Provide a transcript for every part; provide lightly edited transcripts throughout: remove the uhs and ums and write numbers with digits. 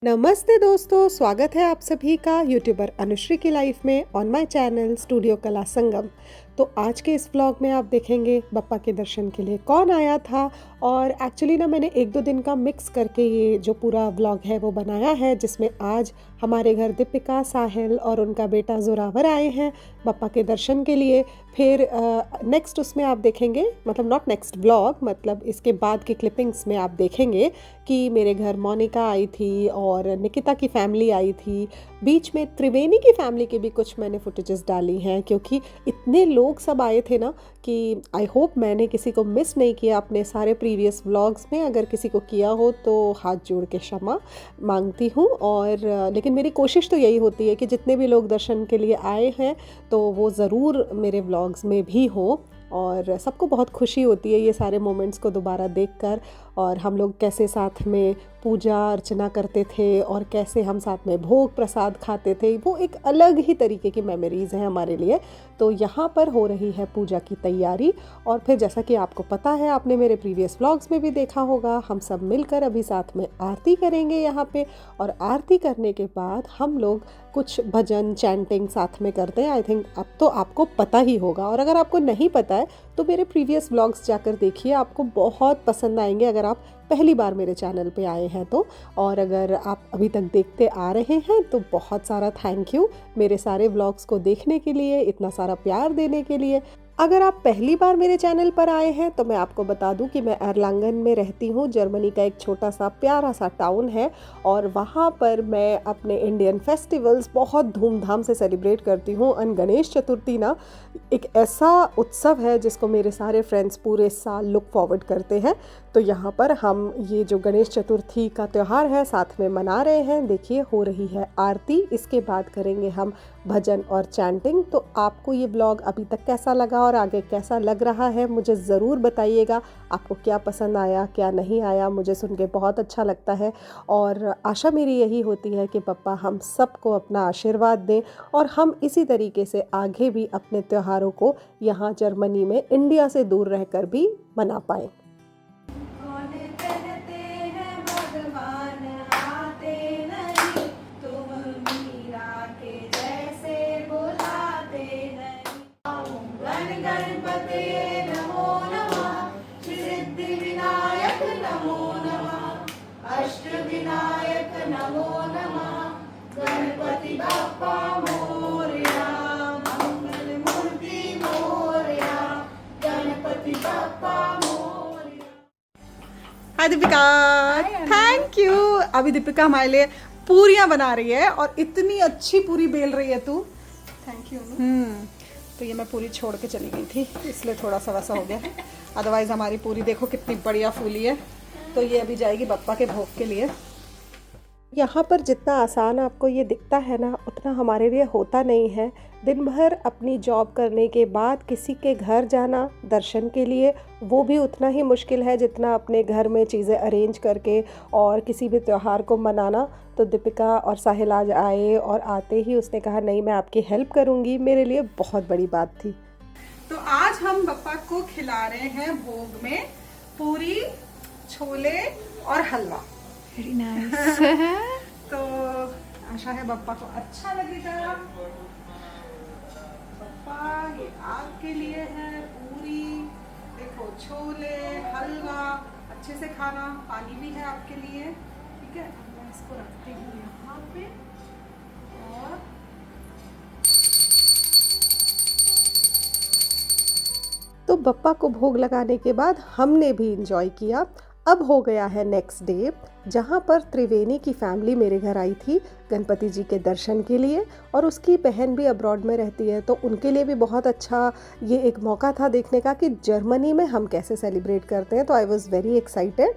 नमस्ते दोस्तों, स्वागत है आप सभी का यूट्यूबर अनुश्री की लाइफ में ऑन माय चैनल स्टूडियो कला संगम। तो आज के इस व्लॉग में आप देखेंगे बप्पा के दर्शन के लिए कौन आया था। और एक्चुअली ना मैंने एक दो दिन का मिक्स करके ये जो पूरा व्लॉग है वो बनाया है, जिसमें आज हमारे घर दीपिका, साहिल और उनका बेटा जोरावर आए हैं बप्पा के दर्शन के लिए। फिर नेक्स्ट उसमें आप देखेंगे, मतलब नॉट नेक्स्ट व्लॉग, मतलब इसके बाद की क्लिपिंग्स में आप देखेंगे कि मेरे घर मोनिका आई थी और निकिता की फैमिली आई थी। बीच में त्रिवेणी की फैमिली की भी कुछ मैंने फुटेजेस डाली हैं, क्योंकि इतने लोग सब आए थे ना कि आई होप मैंने किसी को मिस नहीं किया अपने सारे प्रीवियस व्लॉग्स में। अगर किसी को किया हो तो हाथ जोड़ के क्षमा मांगती हूँ। और लेकिन मेरी कोशिश तो यही होती है कि जितने भी लोग दर्शन के लिए आए हैं तो वो ज़रूर मेरे व्लॉग्स में भी हो। और सबको बहुत खुशी होती है ये सारे मोमेंट्स को दोबारा देखकर, और हम लोग कैसे साथ में पूजा अर्चना करते थे और कैसे हम साथ में भोग प्रसाद खाते थे, वो एक अलग ही तरीके की मेमोरीज़ हैं हमारे लिए। तो यहाँ पर हो रही है पूजा की तैयारी। और फिर जैसा कि आपको पता है, आपने मेरे प्रीवियस व्लॉग्स में भी देखा होगा, हम सब मिलकर अभी साथ में आरती करेंगे यहाँ पे। और आरती करने के बाद हम लोग कुछ भजन चैंटिंग साथ में करते हैं। आई थिंक अब तो आपको पता ही होगा, और अगर आपको नहीं पता है तो मेरे प्रीवियस व्लॉग्स जाकर देखिए, आपको बहुत पसंद आएंगे अगर आप पहली बार मेरे चैनल पे आए हैं तो। और अगर आप अभी तक देखते आ रहे हैं तो बहुत सारा थैंक यू मेरे सारे व्लॉग्स को देखने के लिए, इतना सारा प्यार देने के लिए। अगर आप पहली बार मेरे चैनल पर आए हैं तो मैं आपको बता दूं कि मैं एर्लांगन में रहती हूं। जर्मनी का एक छोटा सा प्यारा सा टाउन है, और वहां पर मैं अपने इंडियन फेस्टिवल्स बहुत धूमधाम से सेलिब्रेट करती हूं। और गणेश चतुर्थी ना एक ऐसा उत्सव है जिसको मेरे सारे फ्रेंड्स पूरे साल लुक फॉरवर्ड करते हैं। तो यहाँ पर हम ये जो गणेश चतुर्थी का त्यौहार है साथ में मना रहे हैं। देखिए हो रही है आरती, इसके बाद करेंगे हम भजन और चैंटिंग। तो आपको ये ब्लॉग अभी तक कैसा लगा और आगे कैसा लग रहा है मुझे ज़रूर बताइएगा। आपको क्या पसंद आया क्या नहीं आया, मुझे सुन के बहुत अच्छा लगता है। और आशा मेरी यही होती है कि पप्पा हम सबको अपना आशीर्वाद दें और हम इसी तरीके से आगे भी अपने त्योहारों को यहाँ जर्मनी में इंडिया से दूर रहकर भी मना पाएँ। अष्टविनायक नमो नमः, गणपति बप्पा मोरया, मंगल मूर्ति मोरया, गणपति बप्पा मोरया। हाय दीपिका, थैंक यू। अभी दीपिका हमारे लिए पूरियां बना रही है और इतनी अच्छी पूरी बेल रही है तू। Thank you. तो ये मैं पूरी छोड़ के चली गई थी, इसलिए थोड़ा सा वैसा हो गया। अदरवाइज हमारी पूरी देखो कितनी बढ़िया फूली है। तो ये अभी जाएगी बप्पा के भोग के लिए। यहाँ पर जितना आसान आपको ये दिखता है ना, उतना हमारे लिए होता नहीं है। दिन भर अपनी जॉब करने के बाद किसी के घर जाना दर्शन के लिए, वो भी उतना ही मुश्किल है जितना अपने घर में चीज़ें अरेंज करके और किसी भी त्यौहार को मनाना। तो दीपिका और साहिल आज आए और आते ही उसने कहा नहीं मैं आपकी हेल्प करूँगी, मेरे लिए बहुत बड़ी बात थी। तो आज हम बप्पा को खिला रहे हैं भोग में पूरी, छोले और हलवा। Very nice. तो आशा है बप्पा को अच्छा लगेगा। बप्पा ये आपके लिए है पूरी, देखो छोले हलवा, अच्छे से खाना, पानी भी है आपके लिए। ठीक है, मैं इसको रखती हूँ यहाँ पे। और तो बप्पा को भोग लगाने के बाद हमने भी इंजॉय किया। अब हो गया है नेक्स्ट डे, जहाँ पर त्रिवेणी की फैमिली मेरे घर आई थी गणपति जी के दर्शन के लिए, और उसकी बहन भी अब्रॉड में रहती है। तो उनके लिए भी बहुत अच्छा ये एक मौका था देखने का कि जर्मनी में हम कैसे सेलिब्रेट करते हैं। तो आई वॉज वेरी एक्साइटेड।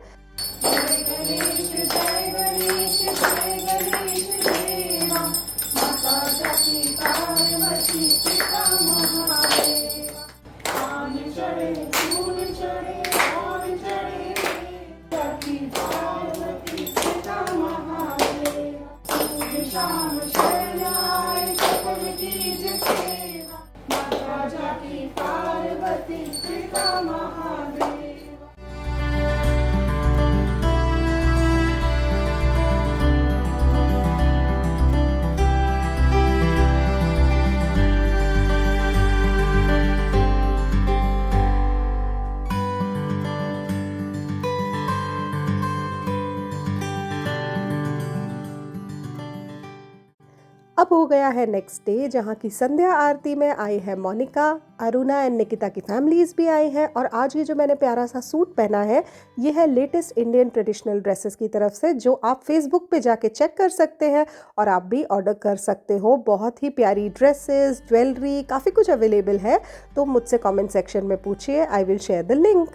अब हो गया है नेक्स्ट डे, जहाँ की संध्या आरती में आई है मोनिका, अरुणा एंड निकिता की फैमिलीज भी आई हैं। और आज ये जो मैंने प्यारा सा सूट पहना है, ये है लेटेस्ट इंडियन ट्रेडिशनल ड्रेसेस की तरफ से, जो आप फेसबुक पे जाके चेक कर सकते हैं और आप भी ऑर्डर कर सकते हो। बहुत ही प्यारी ड्रेसेस, ज्वेलरी, काफ़ी कुछ अवेलेबल है। तो मुझसे कमेंट सेक्शन में पूछिए, I will share the link.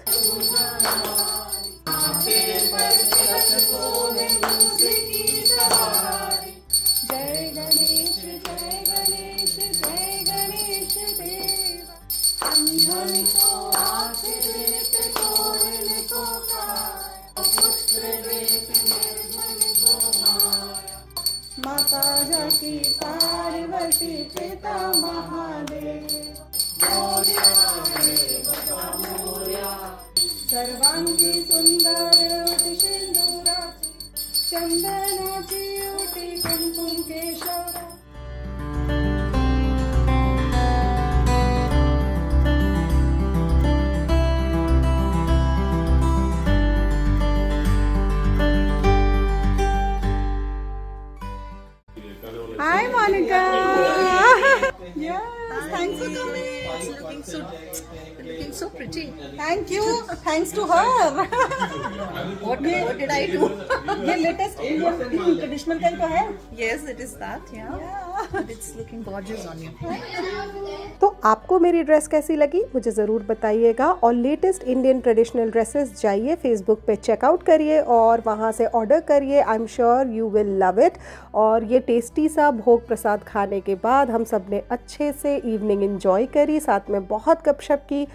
माता जकी पार्वती पिता महादेव, सर्वांगी सुंदर उटी सिंदुराची, चंदनाची उटी कुंकुम केशरा। Hi Monica. Yes, thanks for coming. Looking so pretty. Thank you. Thanks to her. What did I do? ये लेटेस्ट इंडियन ट्रेडिशनल का ही तो है। Yes, it is that. Yeah. But it's looking gorgeous on you. तो आपको मेरी dress कैसी लगी मुझे ज़रूर बताइएगा। और लेटेस्ट इंडियन ट्रेडिशनल ड्रेसेस जाइए फेसबुक पे चेकआउट करिए और वहाँ से ऑर्डर करिए। I am sure you will love it. और ये टेस्टी सा भोग प्रसाद खाने के बाद हम सब ने अच्छे से इवनिंग एंजॉय करी, साथ में बहुत गपशप की।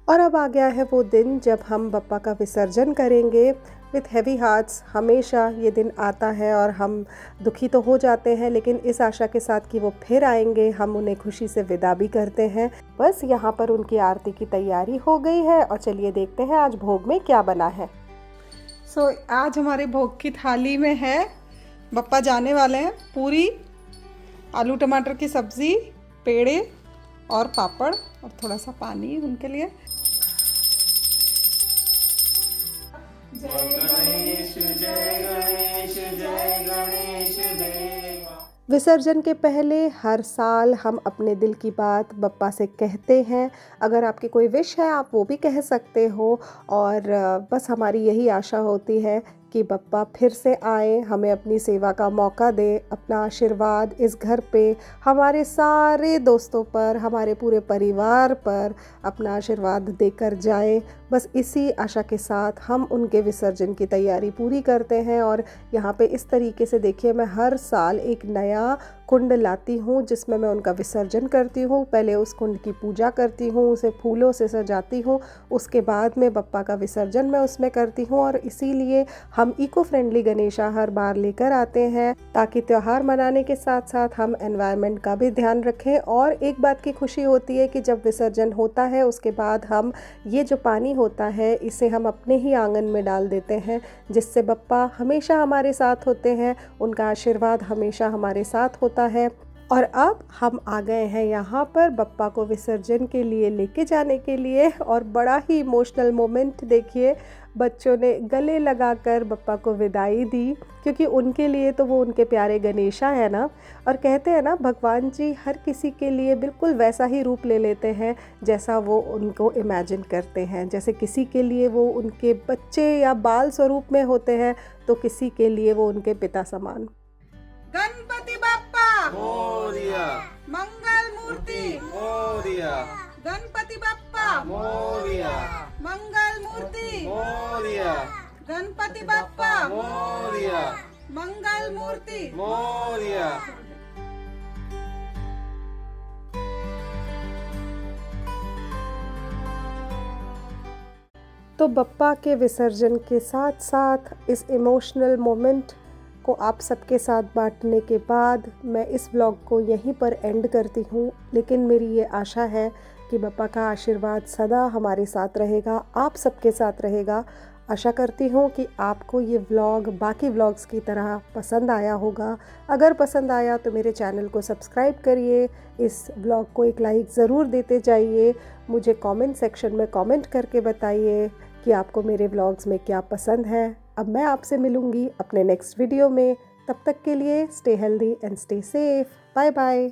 और अब आ गया है वो दिन जब हम बप्पा का विसर्जन करेंगे विथ हैवी हार्ट्स। हमेशा ये दिन आता है और हम दुखी तो हो जाते हैं, लेकिन इस आशा के साथ कि वो फिर आएंगे, हम उन्हें खुशी से विदा भी करते हैं। बस यहाँ पर उनकी आरती की तैयारी हो गई है और चलिए देखते हैं आज भोग में क्या बना है। सो आज हमारे भोग की थाली में है, बप्पा जाने वाले हैं, पूरी, आलू टमाटर की सब्ज़ी, पेड़े और पापड़ और थोड़ा सा पानी उनके लिए। विसर्जन के पहले हर साल हम अपने दिल की बात बप्पा से कहते हैं। अगर आपकी कोई विश है आप वो भी कह सकते हो। और बस हमारी यही आशा होती है कि बप्पा फिर से आए, हमें अपनी सेवा का मौका दे, अपना आशीर्वाद इस घर पे, हमारे सारे दोस्तों पर, हमारे पूरे परिवार पर अपना आशीर्वाद देकर जाए। बस इसी आशा के साथ हम उनके विसर्जन की तैयारी पूरी करते हैं। और यहाँ पे इस तरीके से देखिए, मैं हर साल एक नया कुंड लाती हूँ जिसमें मैं उनका विसर्जन करती हूँ। पहले उस कुंड की पूजा करती हूँ, उसे फूलों से सजाती हूँ, उसके बाद में बप्पा का विसर्जन मैं उसमें करती हूँ। और इसीलिए हम इको फ्रेंडली गणेशा हर बार लेकर आते हैं, ताकि त्यौहार मनाने के साथ साथ हम एनवायरनमेंट का भी ध्यान रखें। और एक बात की खुशी होती है कि जब विसर्जन होता है उसके बाद हम ये जो पानी होता है इसे हम अपने ही आंगन में डाल देते हैं, जिससे बप्पा हमेशा हमारे साथ होते हैं, उनका आशीर्वाद हमेशा हमारे साथ होता है। और अब हम आ गए हैं यहाँ पर बप्पा को विसर्जन के लिए लेके जाने के लिए। और बड़ा ही इमोशनल मोमेंट देखिए, बच्चों ने गले लगाकर बप्पा को विदाई दी, क्योंकि उनके लिए तो वो उनके प्यारे गणेशा है ना। और कहते हैं ना, भगवान जी हर किसी के लिए बिल्कुल वैसा ही रूप ले लेते हैं जैसा वो उनको इमेजिन करते हैं। जैसे किसी के लिए वो उनके बच्चे या बाल स्वरूप में होते हैं, तो किसी के लिए वो उनके पिता समान। गणपति बाप्पा मोरिया, मंगल मूर्ति मोरिया, गणपति बाप्पा मोरिया, मंगल मूर्ति मोरिया, गणपति बाप्पा मोरिया, मंगल मूर्ति मोरिया। तो बप्पा के विसर्जन के साथ साथ इस इमोशनल मोमेंट को आप सबके साथ बांटने के बाद मैं इस व्लॉग को यहीं पर एंड करती हूँ। लेकिन मेरी ये आशा है कि बप्पा का आशीर्वाद सदा हमारे साथ रहेगा, आप सबके साथ रहेगा। आशा करती हूँ कि आपको ये व्लॉग बाकी व्लॉग्स की तरह पसंद आया होगा। अगर पसंद आया तो मेरे चैनल को सब्सक्राइब करिए, इस व्लॉग को एक लाइक ज़रूर देते जाइए। मुझे कमेंट सेक्शन में कमेंट करके बताइए कि आपको मेरे व्लॉग्स में क्या पसंद है। अब मैं आपसे मिलूँगी अपने नेक्स्ट वीडियो में। तब तक के लिए stay healthy and stay safe. Bye bye.